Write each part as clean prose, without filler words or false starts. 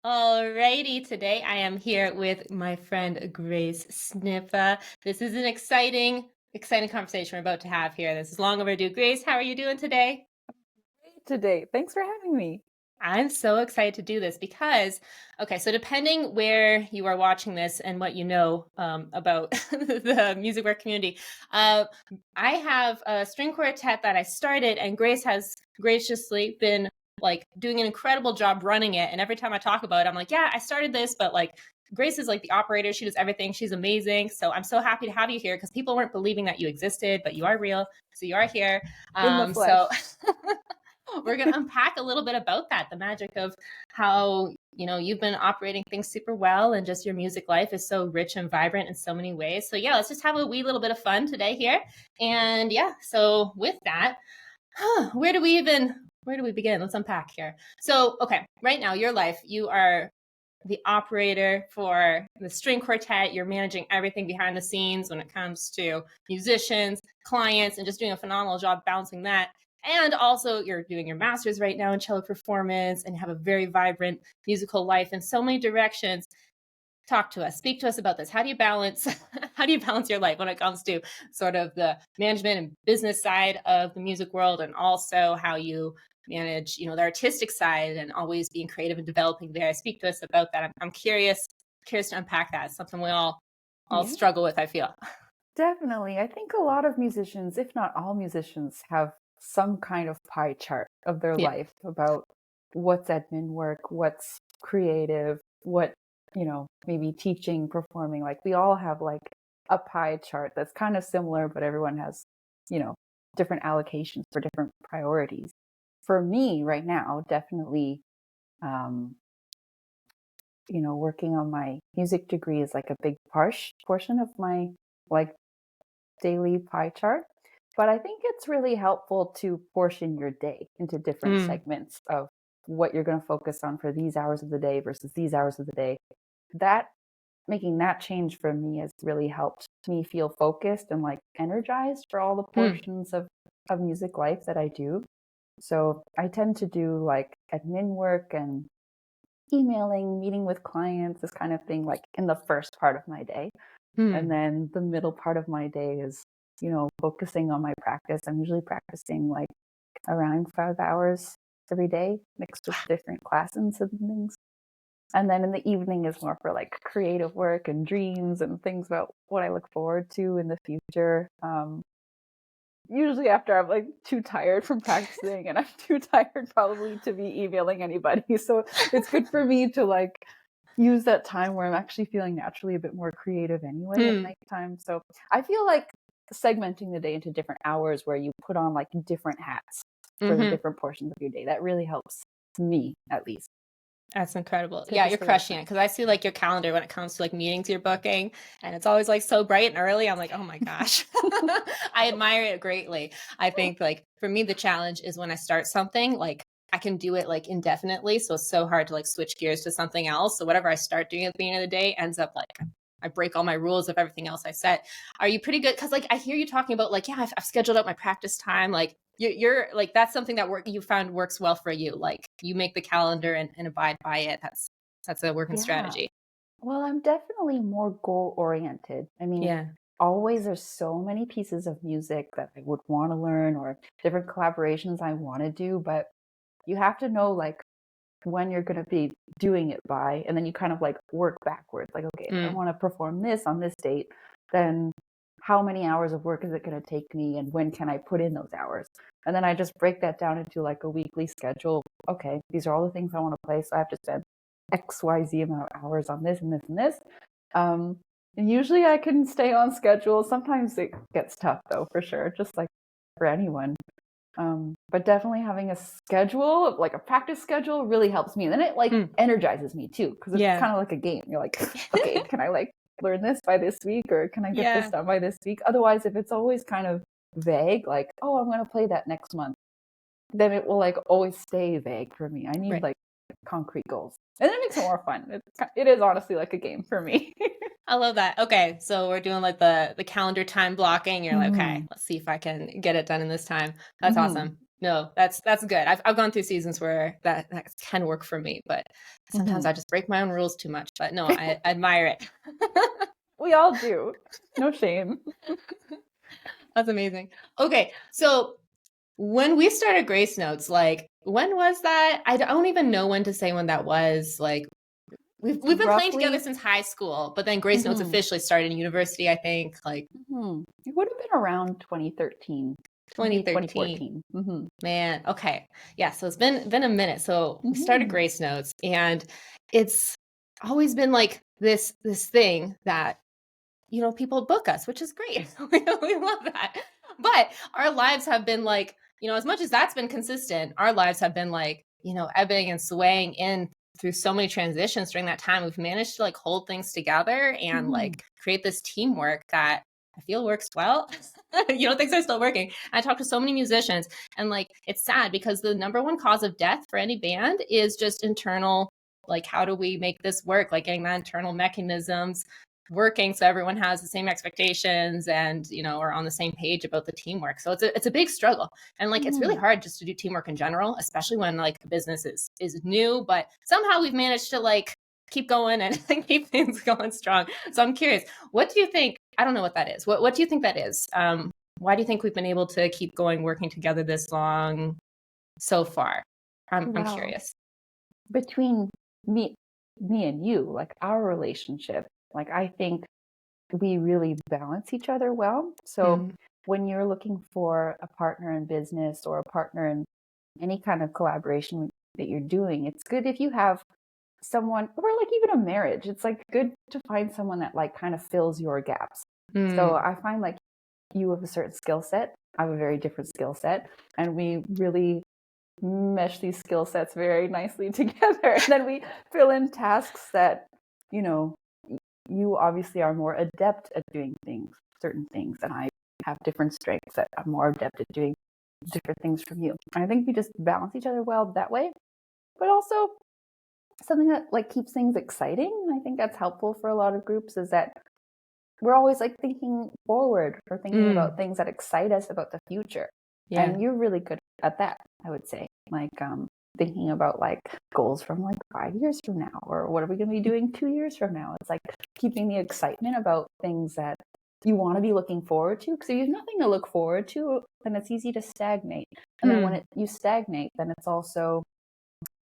Alrighty, today I am here with my friend Grace Snippa. This is an exciting conversation we're about to have here. This is long overdue. Grace, how are you doing today? Today. Thanks for having me. I'm so excited to do this because, okay, so depending where you are watching this and what you know about the music work community, uh, I have a string quartet that I started, and Grace has graciously been like doing an incredible job running it. And every time I talk about it, I'm like, yeah, I started this, but like Grace is like the operator. She does everything. She's amazing. So I'm so happy to have you here because people weren't believing that you existed, but you are real. So you are here. In the So flesh. we're going to unpack a little bit about that, the magic of how you've been operating things super well, and just your music life is so rich and vibrant in so many ways. So yeah, let's just have a wee little bit of fun today here. And yeah, so with that, where do we begin? Let's unpack here. So okay, right now your life, you are the operator for the string quartet. You're managing everything behind the scenes when it comes to musicians, clients, and just doing a phenomenal job balancing that. And also, you're doing your master's right now in cello performance and have a very vibrant musical life in so many directions. Talk to us, speak to us about this. How do you balance how do you balance your life when it comes to sort of the management and business side of the music world, and also how you manage, the artistic side and always being creative and developing there? Speak to us about that. I'm curious to unpack that. It's something we all Yeah, struggle with, I feel. definitely. I think a lot of musicians, if not all musicians, have some kind of pie chart of their Yeah. life about what's admin work, what's creative, what, maybe teaching, performing. Like we all have like a pie chart that's kind of similar, but everyone has, you know, different allocations for different priorities. For me right now, definitely um, working on my music degree is like a big portion of my like daily pie chart. But I think it's really helpful to portion your day into different Mm, segments of what you're going to focus on for these hours of the day versus these hours of the day. That Making that change for me has really helped me feel focused and like energized for all the mm, portions of music life that I do. So I tend to do like admin work and emailing, meeting with clients, this kind of thing, like in the first part of my day. And mm. then the middle part of my day is, focusing on my practice. I'm usually practicing like around 5 hours every day, mixed with different classes and things. And then in the evening is more for like creative work and dreams and things about what I look forward to in the future. Usually after I'm like too tired from practicing and I'm too tired probably to be emailing anybody. So it's good for me to like use that time where I'm actually feeling naturally a bit more creative anyway at Mm. nighttime. So I feel like segmenting the day into different hours where you put on like different hats for the Hmm. different portions of your day. That really helps me at least That's incredible. to Yeah, just you're stay on crushing track. it because I see like your calendar when it comes to like meetings you're booking, and it's always like so bright and early. I'm like, oh my gosh. I admire it greatly. I think like for me, the challenge is when I start something, like I can do it like indefinitely. So it's so hard to like switch gears to something else. So whatever I start doing at the beginning of the day ends up like I break all my rules of everything else I set. Are you pretty good? Because like I hear you talking about like, yeah, I've scheduled out my practice time. Like you're like that's something that you found works well for you. Like you make the calendar and abide by it. That's a working Yeah. strategy. Well, I'm definitely more goal oriented. I mean, Yeah. always there's so many pieces of music that I would want to learn or different collaborations I want to do, but you have to know like when you're going to be doing it by, and then you kind of like work backwards. Like, okay, if I Mm. want to perform this on this date, then how many hours of work is it going to take me and when can I put in those hours? And then I just break that down into like a weekly schedule. Okay, these are all the things I want to play. So I have to spend XYZ amount of hours on this and this and this. Um, and usually I can stay on schedule. Sometimes it gets tough though, for sure, just like for anyone. But definitely having a schedule, like a practice schedule, really helps me. And then it like Mm. energizes me too, because it's Yeah. kind of like a game. You're like, okay, can I like learn this by this week or can I get this Yeah. done by this week? Otherwise, if it's always kind of vague, like, oh, I'm going to play that next month, then it will like always stay vague for me. I need Right. like concrete goals. And it makes it more fun. It is honestly like a game for me. I love that. Okay, so we're doing like the calendar time blocking. You're like, okay, Hmm. let's see if I can get it done in this time. That's Hmm. awesome. No, that's good. I've gone through seasons where that can work for me, but sometimes I just break my own rules too much. But no, I admire it. We all do. No shame. That's amazing. Okay, so when we started Grace Notes, like when was that? I don't even know when to say when that was. Like we've been playing together since high school, but then Grace Notes officially started in university, I think. Like it would have been around 2013. 2014. Man, okay. Yeah, so it's been a minute. So we started Grace Notes, and it's always been like this thing that, you know, people book us, which is great. We love that. But our lives have been like, you know, as much as that's been consistent, our lives have been like, you know, ebbing and swaying in through so many transitions during that time. We've managed to like hold things together and like create this teamwork that I feel works well. You know, things are still working. I talk to so many musicians, and like it's sad because the number one cause of death for any band is just internal, like how do we make this work, like getting that internal mechanisms working so everyone has the same expectations and, you know, are on the same page about the teamwork. So it's a big struggle, and like it's really hard just to do teamwork in general, especially when like the business is new, but somehow we've managed to like keep going and keep things going strong. So I'm curious, what do you think? I don't know what that is. What do you think that is? Why do you think we've been able to keep going, working together this long so far? I'm curious. Between me and you, like our relationship, like I think we really balance each other well. So when you're looking for a partner in business or a partner in any kind of collaboration that you're doing, it's good if you have someone, or like even a marriage, it's like good to find someone that like kind of fills your gaps. So I find like you have a certain skill set, I have a very different skill set, and we really mesh these skill sets very nicely together. And then we fill in tasks that, you know, you obviously are more adept at doing certain things, and I have different strengths that I'm more adept at doing different things from you. And I think we just balance each other well that way. But also something that like keeps things exciting, and I think that's helpful for a lot of groups, is that we're always like thinking forward or thinking about things that excite us about the future. Yeah. And you're really good at that, I would say. Like thinking about like goals from like 5 years from now, or what are we going to be doing 2 years from now? It's like keeping the excitement about things that you want to be looking forward to, because if you have nothing to look forward to, then it's easy to stagnate. And then when you stagnate, then it's also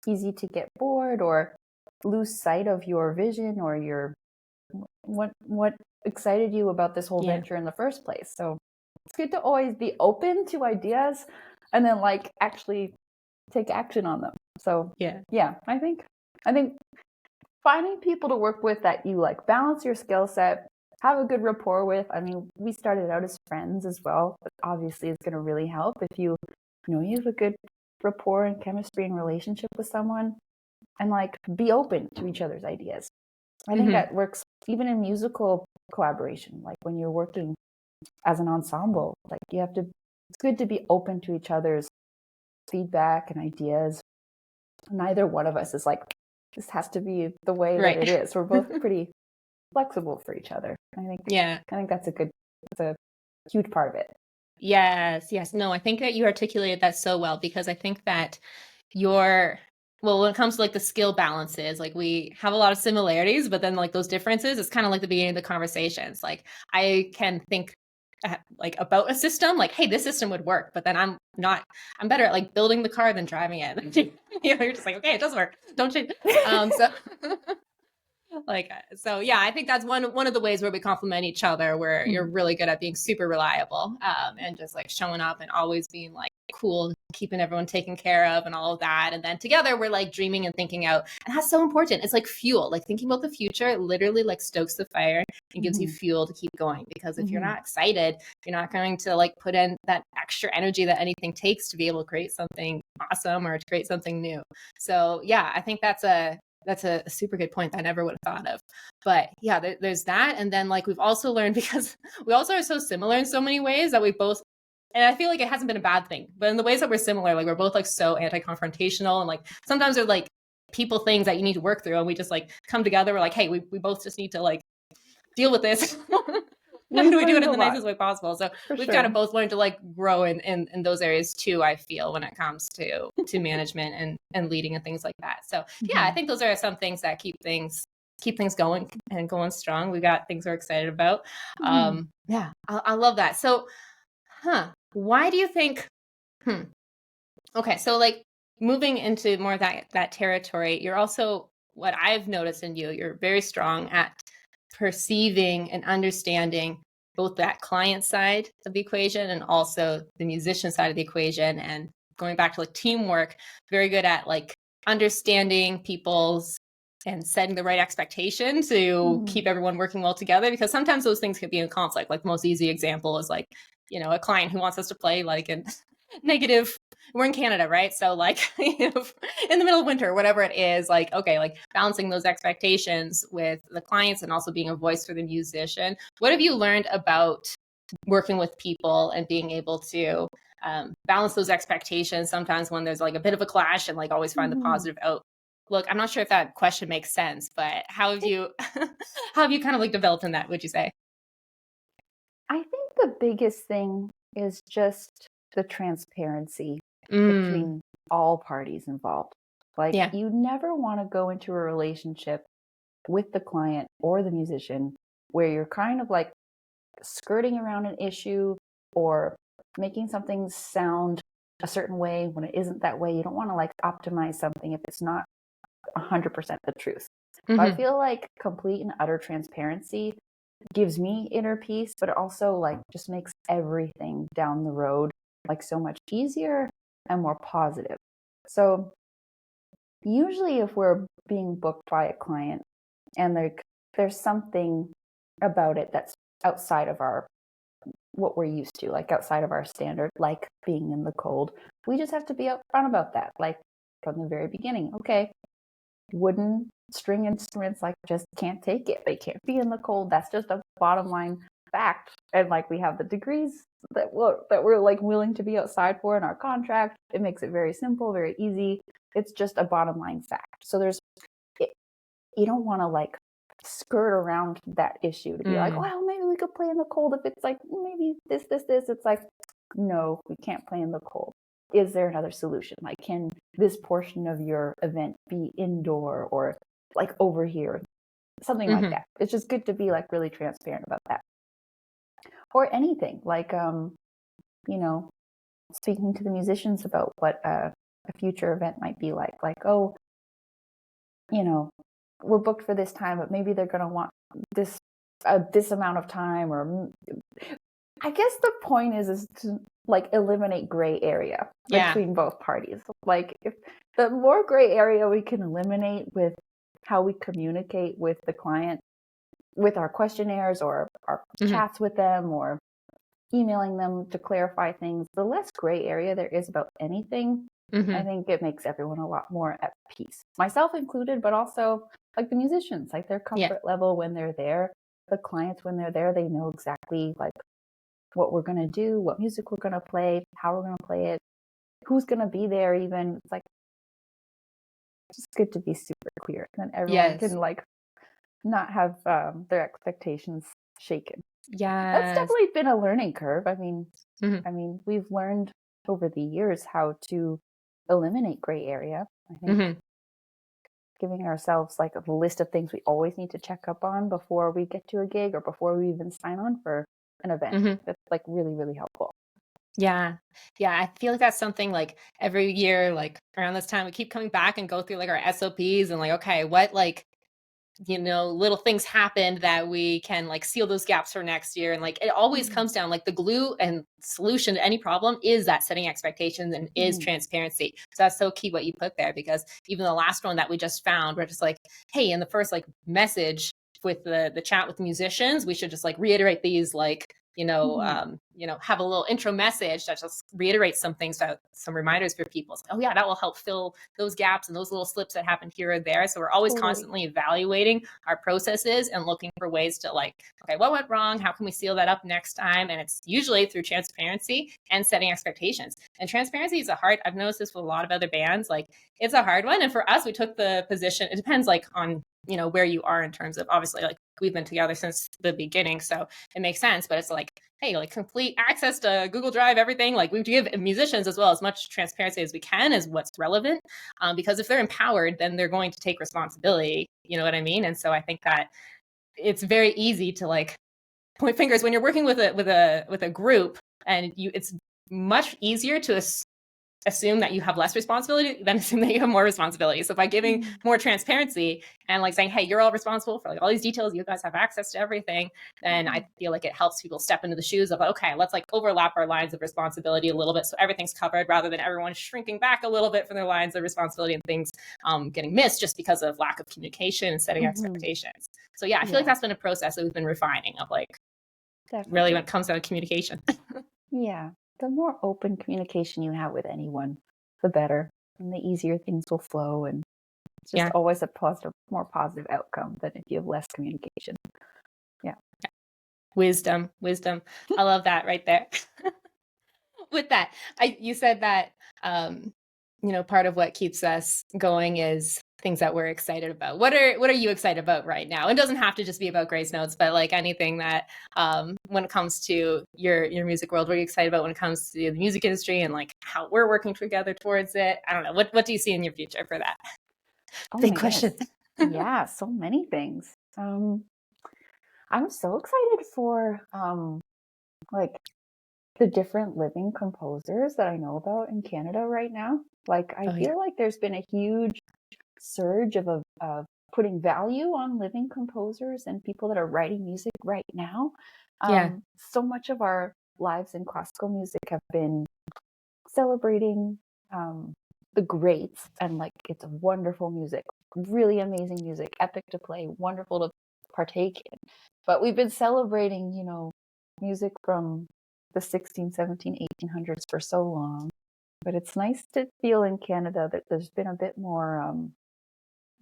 easy to get bored or lose sight of your vision or your what excited you about this whole venture in the first place. So it's good to always be open to ideas and then like actually take action on them. So yeah, I think finding people to work with that you like balance your skill set, have a good rapport with. I mean, we started out as friends as well, but obviously it's going to really help if you have a good rapport and chemistry and relationship with someone, and like be open to each other's ideas. I think that works even in musical collaboration. Like when you're working as an ensemble, like it's good to be open to each other's feedback and ideas. Neither one of us is like, this has to be the way that it is. We're both pretty flexible for each other. I think that's a huge part of it. Yes. No, I think that you articulated that so well, because I think that when it comes to like the skill balances, like we have a lot of similarities, but then like those differences, it's kind of like the beginning of the conversations. Like I can think like about a system, like, hey, this system would work, but then I'm better at like building the car than driving it. You're just like, okay, it does work. Don't change. So yeah, I think that's one of the ways where we complement each other, where you're really good at being super reliable, and just like showing up and always being like cool, keeping everyone taken care of and all of that. And then together we're like dreaming and thinking out. And that's so important. It's like fuel, like thinking about the future, it literally like stokes the fire and gives you fuel to keep going. Because if you're not excited, you're not going to like put in that extra energy that anything takes to be able to create something awesome or to create something new. So yeah, I think that's a super good point that I never would have thought of. But yeah, there's that. And then like we've also learned, because we also are so similar in so many ways, that we both, and I feel like it hasn't been a bad thing, but in the ways that we're similar, like we're both like so anti-confrontational, and like sometimes there's like people things that you need to work through, and we just like come together. We're like, hey, we both just need to like deal with this. we do it in the nicest way possible. So For we've sure. got to both learn to like grow in those areas too, I feel, when it comes to management and leading and things like that. So yeah, I think those are some things that keep things going and going strong. We got things we're excited about. Yeah, I love that. So, why do you think, okay, so like moving into more of that territory, you're also, what I've noticed in you, you're very strong at perceiving and understanding both that client side of the equation and also the musician side of the equation. And going back to like teamwork, very good at like understanding people's and setting the right expectation to keep everyone working well together, because sometimes those things can be in conflict. Like the most easy example is like, a client who wants us to play like in negative, we're in Canada, right? So like in the middle of winter, whatever it is, like, okay, like balancing those expectations with the clients and also being a voice for the musician. What have you learned about working with people and being able to balance those expectations sometimes when there's like a bit of a clash, and like always find the positive outlook? I'm not sure if that question makes sense, but how have you kind of like developed in that, would you say? I think the biggest thing is just the transparency between all parties involved. Like, you never want to go into a relationship with the client or the musician where you're kind of like skirting around an issue or making something sound a certain way when it isn't that way. You don't want to like optimize something if it's not 100% the truth. So I feel like complete and utter transparency gives me inner peace, but it also like just makes everything down the road like so much easier and more positive. So usually if we're being booked by a client and there's something about it that's outside of what we're used to, like outside of our standard, like being in the cold, we just have to be upfront about that, like from the very beginning. Okay, wooden string instruments like just can't take it. They can't be in the cold. That's just a bottom line fact. And like we have the degrees that we're like willing to be outside for in our contract. It makes it very simple, very easy. It's just a bottom line fact. So you don't want to like skirt around that issue to be like, well, maybe we could play in the cold if it's like maybe this. It's like, no, we can't play in the cold. Is there another solution? Like, can this portion of your event be indoor or like over here? Something like that. It's just good to be like really transparent about that. Or anything like, speaking to the musicians about what a future event might be like, oh, we're booked for this time, but maybe they're going to want this amount of time, or I guess the point is to like eliminate gray area between both parties. Like, if the more gray area we can eliminate with how we communicate with the client, with our questionnaires or our chats with them or emailing them to clarify things, the less gray area there is about anything. I think it makes everyone a lot more at peace, myself included, but also like the musicians, like their comfort level when they're there, the clients when they're there, they know exactly like what we're going to do, what music we're going to play, how we're going to play it, who's going to be there even. It's like, it's just good to be super clear. And then everyone can like not have their expectations shaken. That's definitely been a learning curve. I mean, we've learned over the years how to eliminate gray area. I think giving ourselves like a list of things we always need to check up on before we get to a gig or before we even sign on for an event. That's like really, really helpful. Yeah. I feel like that's something like every year, like around this time, we keep coming back and go through like our SOPs and like, okay, what like, little things happened that we can like seal those gaps for next year. And like, it always comes down, like the glue and solution to any problem is that setting expectations and is transparency. So that's so key what you put there, because even the last one that we just found, we're just like, hey, in the first like message with the chat with the musicians, we should just like reiterate these, like, have a little intro message that just reiterates some things, some reminders for people. So, oh yeah, that will help fill those gaps and those little slips that happen here or there. So we're always constantly evaluating our processes and looking for ways to like, okay, what went wrong? How can we seal that up next time? And it's usually through transparency and setting expectations. And transparency is I've noticed this with a lot of other bands, like it's a hard one. And for us, we took the position, it depends like on, where you are in terms of obviously like we've been together since the beginning, so it makes sense. But it's like, hey, like complete access to Google Drive, everything. Like we give musicians as well as much transparency as we can as what's relevant, because if they're empowered, then they're going to take responsibility. You know what I mean? And so I think that it's very easy to like point fingers when you're working with a group, and it's much easier to assume that you have less responsibility than assume that you have more responsibility. So by giving more transparency and like saying, hey, you're all responsible for like all these details, you guys have access to everything, then I feel like it helps people step into the shoes of, okay, let's like overlap our lines of responsibility a little bit so everything's covered, rather than everyone shrinking back a little bit from their lines of responsibility and things getting missed just because of lack of communication and setting expectations. So yeah, I feel like that's been a process that we've been refining of like really when it comes to communication. Yeah. The more open communication you have with anyone, the better, and the easier things will flow. And it's just always a more positive outcome than if you have less communication. Yeah. Wisdom. I love that right there. With that, you said that, part of what keeps us going is things that we're excited about. What are you excited about right now? It doesn't have to just be about Grace Notes, but like anything that, when it comes to your music world, what are you excited about when it comes to the music industry and like how we're working together towards it? I don't know. What do you see in your future for that? Big question. Yeah, so many things. I'm so excited for like the different living composers that I know about in Canada right now. Like I feel like there's been a huge surge of putting value on living composers and people that are writing music right now. So much of our lives in classical music have been celebrating the greats, and like it's wonderful music, really amazing music, epic to play, wonderful to partake in. But we've been celebrating, music from the 16, 17, 1800s for so long. But it's nice to feel in Canada that there's been a bit more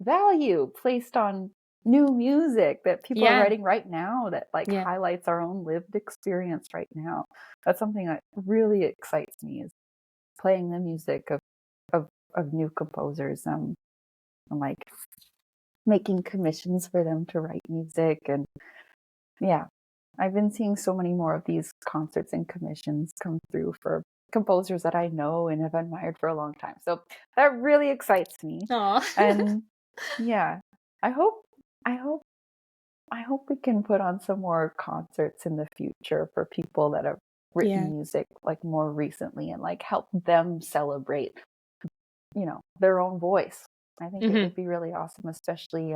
value placed on new music that people are writing right now that like highlights our own lived experience right now. That's something that really excites me, is playing the music of new composers, and like making commissions for them to write music. And I've been seeing so many more of these concerts and commissions come through for composers that I know and have admired for a long time. So that really excites me. And I hope we can put on some more concerts in the future for people that have written music like more recently, and like help them celebrate, their own voice. I think it would be really awesome, especially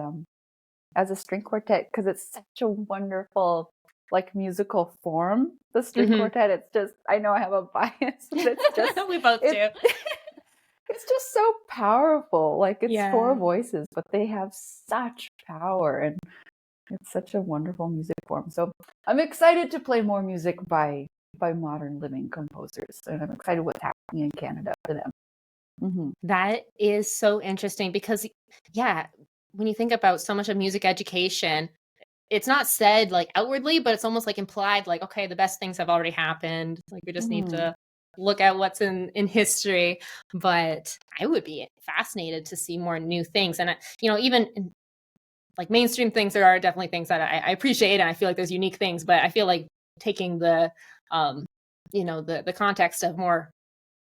as a string quartet, because it's such a wonderful like musical form, the string quartet. It's just, I know I have a bias, but it's just we both do. It's just so powerful. Like it's four voices, but they have such power, and it's such a wonderful music form. So I'm excited to play more music by modern living composers, and I'm excited what's happening in Canada for them. That is so interesting because, when you think about so much of music education, it's not said like outwardly, but it's almost like implied, like, okay, the best things have already happened. Like we just need to look at what's in history. But I would be fascinated to see more new things. And, even in, like mainstream things, there are definitely things that I appreciate, and I feel like there's unique things, but I feel like taking the, the context of more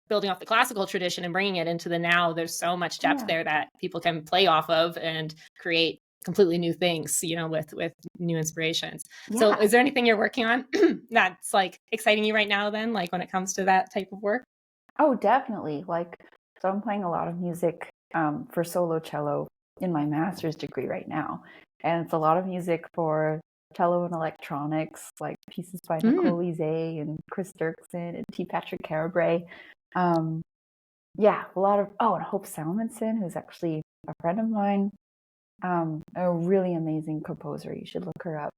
building off the classical tradition and bringing it into the now, there's so much depth there that people can play off of and create completely new things, with new inspirations. So is there anything you're working on that's like exciting you right now then, like when it comes to that type of work? Oh, definitely. So I'm playing a lot of music for solo cello in my master's degree right now. And it's a lot of music for cello and electronics, like pieces by Nicole Lizé and Chris Dirksen and T. Patrick Carabray. A lot of, and Hope Salmonson, who's actually a friend of mine, a really amazing composer. You should look her up.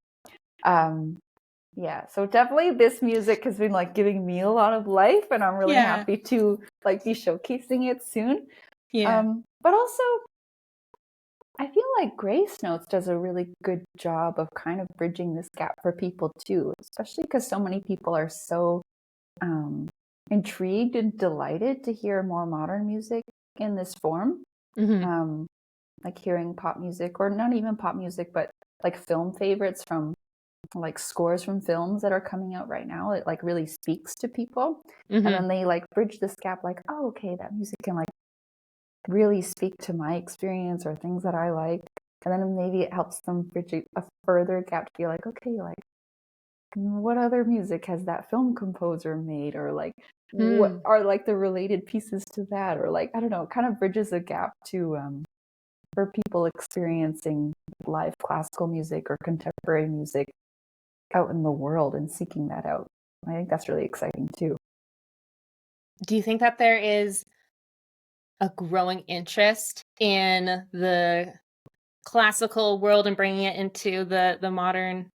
So definitely this music has been like giving me a lot of life, and I'm really happy to like be showcasing it soon. But also I feel like Grace Notes does a really good job of kind of bridging this gap for people too, especially because so many people are so intrigued and delighted to hear more modern music in this form. Like hearing pop music, or not even pop music, but like film favorites from like scores from films that are coming out right now. It like really speaks to people. And Mm-hmm. then they like bridge this gap, like, oh, okay, that music can like really speak to my experience or things that I like. And then maybe it helps them bridge a further gap to be like, okay, like what other music has that film composer made? Or like what Hmm. are like the related pieces to that? Or like, I don't know, it kind of bridges a gap to for people experiencing live classical music or contemporary music out in the world and seeking that out. I think that's really exciting too. Do you think that there is a growing interest in the classical world and bringing it into the modern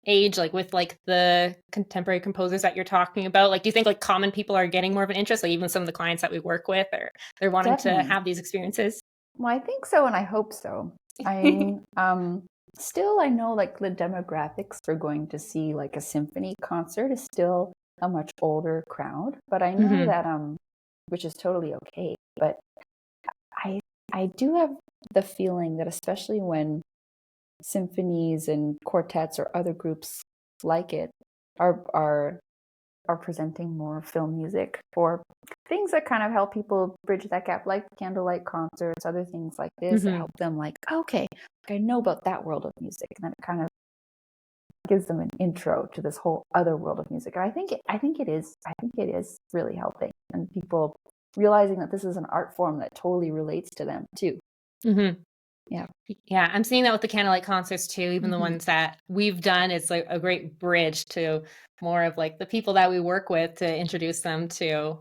age, like with like the contemporary composers that you're talking about? Like, do you think like common people are getting more of an interest? Like even some of the clients that we work with, or they're wanting to Definitely. have these experiences? Well, I think so, and I hope so. I mean, still, I know like the demographics for going to see like a symphony concert is still a much older crowd, but I know Hmm. that which is totally okay. But I I do have the feeling that especially when symphonies and quartets or other groups like it are are presenting more film music for things that kind of help people bridge that gap, like candlelight concerts, other things like this that Hmm. help them like, okay, I know about that world of music. And then it kind of gives them an intro to this whole other world of music. And I think it is really helping and people realizing that this is an art form that totally relates to them too. Hmm. Yeah. Yeah, I'm seeing that with the candlelight concerts too, even the Mm-hmm. ones that we've done. It's like a great bridge to more of like the people that we work with to introduce them to,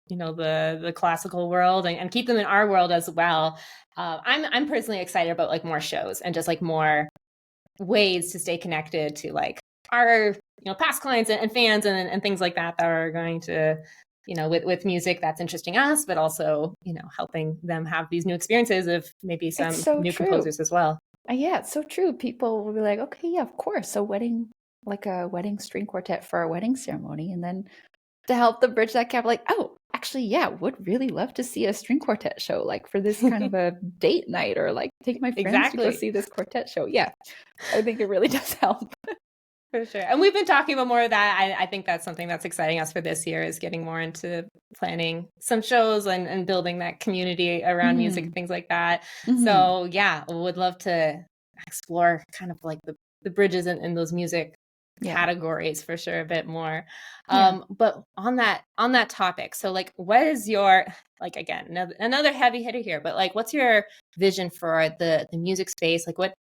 the classical world and keep them in our world as well. I'm personally excited about like more shows and just like more ways to stay connected to like our past clients and fans and things like that are going to with music that's interesting us, but also helping them have these new experiences of maybe It's some so new true. composers as well. Yeah, it's so true. People will be like, okay, yeah, of course. So wedding, like a wedding string quartet for our wedding ceremony. And then to help them bridge that gap, like, oh, actually, yeah, would really love to see a string quartet show, like for this kind of a date night, or like take my friends to go Exactly. see this quartet show. Yeah, I think it really does help. For sure. And we've been talking about more of that. I think that's something that's exciting us for this year, is getting more into planning some shows and building that community around music Hmm. and things like that. Hmm. So yeah, would love to explore kind of like the bridges in those music Yeah. categories for sure a bit more. Yeah. But on that topic, so like what is your, like, again, another heavy hitter here, but like what's your vision for the music space? Like what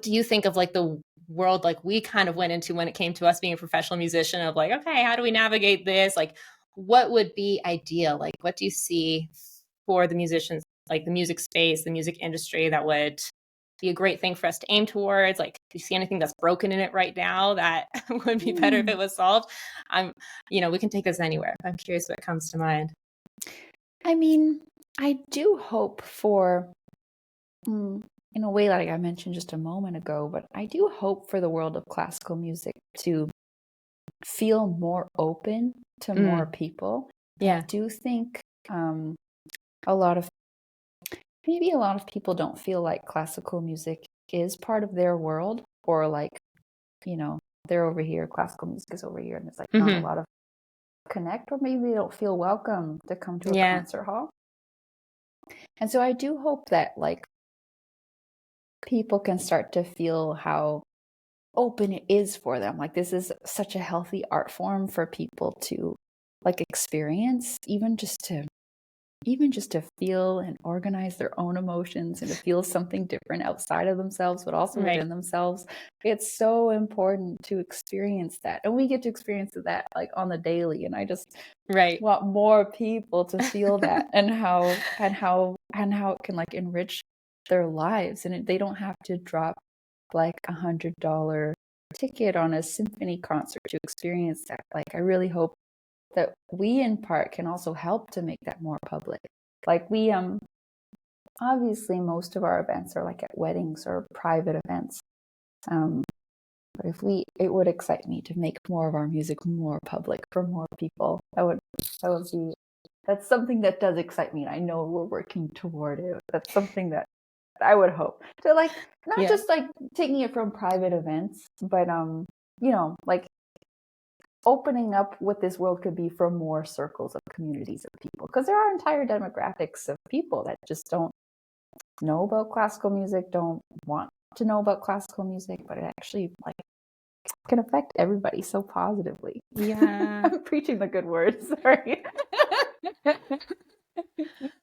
do you think of like the world like we kind of went into when it came to us being a professional musician, of like, okay, how do we navigate this? Like what would be ideal? Like what do you see for the musicians, like the music space, the music industry, that would be a great thing for us to aim towards? Like, do you see anything that's broken in it right now that would be better if Hmm. it was solved? I'm, we can take this anywhere. I'm curious what comes to mind. I mean, I do hope for, mm, in a way, like I mentioned just a moment ago, but I do hope for the world of classical music to feel more open to more Mm, people. I yeah. do think a lot of maybe a lot of people don't feel like classical music is part of their world, or like, you know, they're over here, classical music is over here, and it's like not a Hmm. lot of connect, or maybe they don't feel welcome to come to a Yeah. concert hall. And so I do hope that like people can start to feel how open it is for them. Like this is such a healthy art form for people to like experience, even just to feel and organize their own emotions and to feel something different outside of themselves, but also Right. within themselves. It's so important to experience that. And we get to experience that like on the daily. And I just Right. want more people to feel that, and how it can like enrich their lives. And they don't have to drop like $100 ticket on a symphony concert to experience that. Like I really hope that we in part can also help to make that more public. Like we obviously most of our events are like at weddings or private events. But if it would excite me to make more of our music more public for more people. That would be, that's something that does excite me, and I know we're working toward it. That's something that I would hope to like not Yeah. just like taking it from private events, but like opening up what this world could be for more circles of communities of people, because there are entire demographics of people that just don't know about classical music, don't want to know about classical music, but it actually like can affect everybody so positively. Yeah. I'm preaching the good words. Sorry.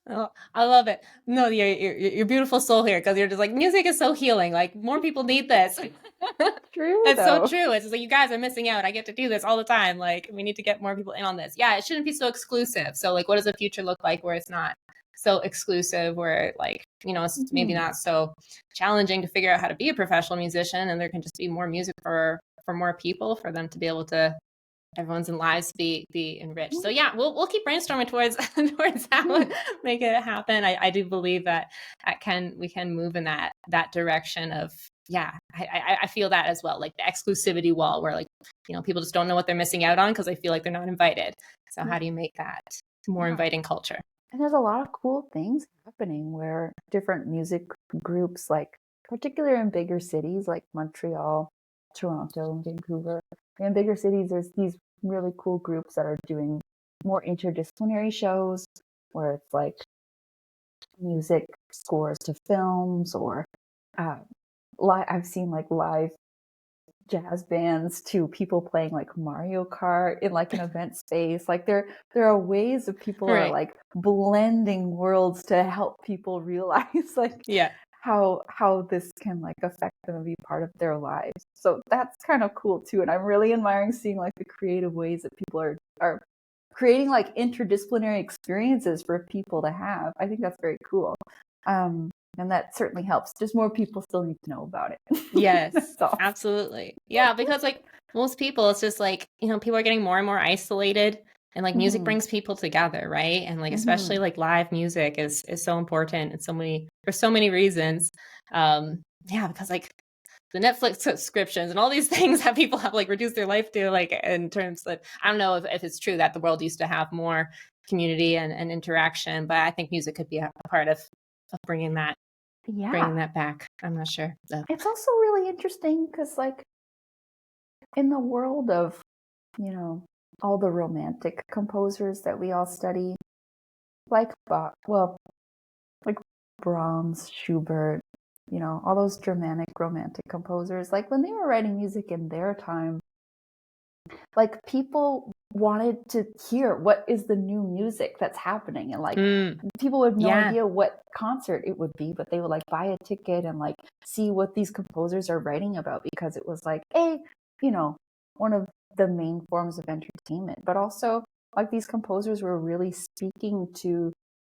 Oh, I love it. No, you're beautiful soul here, because you're just like, music is so healing. Like, more people need this. True, It's so though. true. It's just like, you guys are missing out. I get to do this all the time. Like, we need to get more people in on this. Yeah, it shouldn't be so exclusive. So, like, what does the future look like where it's not so exclusive, where, like, it's maybe not so challenging to figure out how to be a professional musician, and there can just be more music for more people, for them to be able to, everyone's lives be enriched. So yeah, we'll keep brainstorming towards how to make it happen. I do believe that we can move in that direction of, yeah, I feel that as well, like the exclusivity wall, where like, people just don't know what they're missing out on because they feel like they're not invited. So how do you make that more inviting culture? And there's a lot of cool things happening where different music groups, like particularly in bigger cities like Montreal, Toronto, and Vancouver, in bigger cities, there's these really cool groups that are doing more interdisciplinary shows where it's like music scores to films, or I've seen like live jazz bands to people playing like Mario Kart in like an event space. Like there are ways that people are like blending worlds to help people realize like how this can like affect them and be part of their lives. So that's kind of cool too. And I'm really admiring seeing like the creative ways that people are creating like interdisciplinary experiences for people to have. I think that's very cool. And that certainly helps. Just more people still need to know about it. Yes, absolutely. Yeah, because like most people, it's just like, people are getting more and more isolated, and like music brings people together, right? And like especially like live music is so important, and for so many reasons. Yeah, because like the Netflix subscriptions and all these things that people have like reduced their life to, like in terms of, I don't know if it's true that the world used to have more community and interaction, but I think music could be a part of bringing that back. I'm not sure. So. It's also really interesting because like in the world of, all the romantic composers that we all study, like Brahms, Schubert, all those Germanic romantic composers, like when they were writing music in their time, like people wanted to hear what is the new music that's happening, and like people have no idea what concert it would be, but they would like buy a ticket and like see what these composers are writing about, because it was like one of the main forms of entertainment, but also like these composers were really speaking to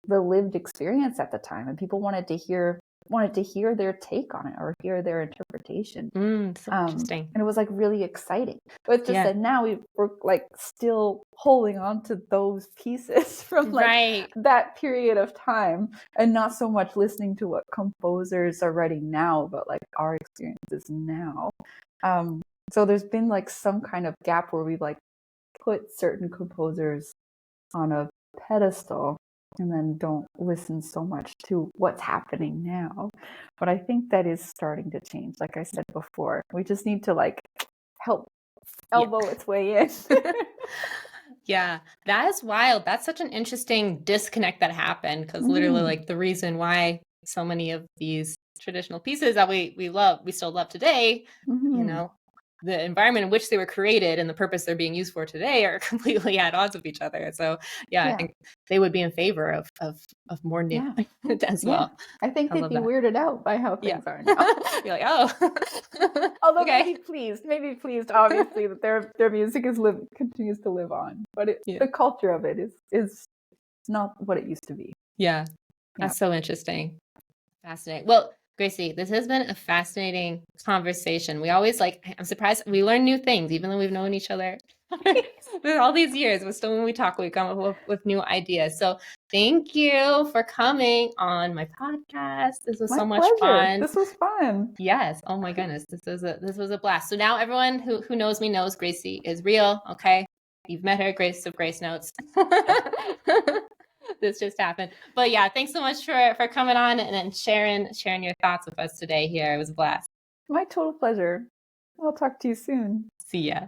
the lived experience at the time, and people wanted to hear their take on it or hear their interpretation. So interesting. And it was like really exciting. But it's just that now we're like still holding on to those pieces from like that period of time, and not so much listening to what composers are writing now, but like our experiences now. So there's been like some kind of gap where we've like put certain composers on a pedestal and then don't listen so much to what's happening now. But I think that is starting to change. Like I said before, we just need to like help elbow its way in. Yeah, that is wild. That's such an interesting disconnect that happened, because literally like the reason why so many of these traditional pieces that we still love today, the environment in which they were created and the purpose they're being used for today are completely at odds with each other. So I think they would be in favor of more new as well. I think they'd be weirded out by how things are now. You're like, oh. Although maybe pleased, obviously, that their music continues to live on. But the culture of it is not what it used to be. Yeah. That's so interesting. Fascinating. Well, Gracie, this has been a fascinating conversation. We always I'm surprised we learn new things, even though we've known each other for all these years. But still, when we talk, we come up with new ideas. So thank you for coming on my podcast. This was so much fun. This was fun. Yes. Oh my goodness. This was a blast. So now everyone who knows me knows Gracie is real. Okay. You've met her, Grace of Grace Notes. this just happened. But yeah, thanks so much for coming on and sharing your thoughts with us today here. It was a blast. My total pleasure. I'll talk to you soon. See ya.